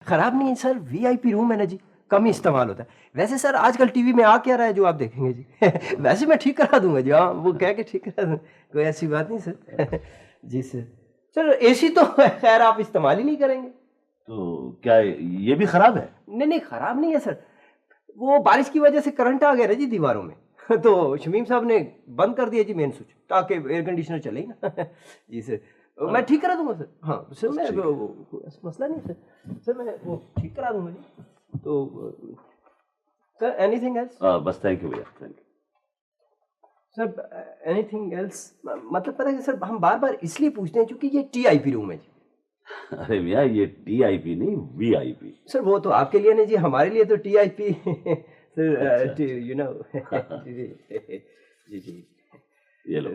खराब नहीं है सर, वीआईपी रूम है ना जी, कम ही इस्तेमाल होता है। वैसे सर आजकल टीवी में आ क्या रहा है जो आप देखेंगे जी? वैसे मैं ठीक करा दूँगा जी, हाँ, वो कह के ठीक करा दूँगा, कोई ऐसी बात नहीं सर। जी सर। सर एसी तो खैर आप इस्तेमाल ही नहीं करेंगे। तो क्या ये भी खराब है? नहीं, नहीं खराब नहीं है सर, वो बारिश की वजह से करंट आ गया ना जी दीवारों में। तो शमीम साहब ने बंद कर दिया जी मेन स्विच, ताकि एयर कंडीशनर चले ही ना। जी सर, मैं ठीक करा दूँगा सर। हाँ, सर मैं वो ऐसा मसला नहीं है सर। सर मैं वो ठीक करा दूँगा जी। तो सर एनीथिंग एल्स? बस थैंक यू भैया, thank you. Sir anything else? मतलब पता है सर, हम बार-बार इसलिए पूछते हैं क्योंकि ये टीआईपी रूम है जी। अरे भैया ये टीआईपी नहीं वीआईपी। सर वो तो आपके लिए नहीं जी, हमारे लिए तो टीआईपी। सर अच्छा, यू नो। जी, जी। जी, जी। ये लो।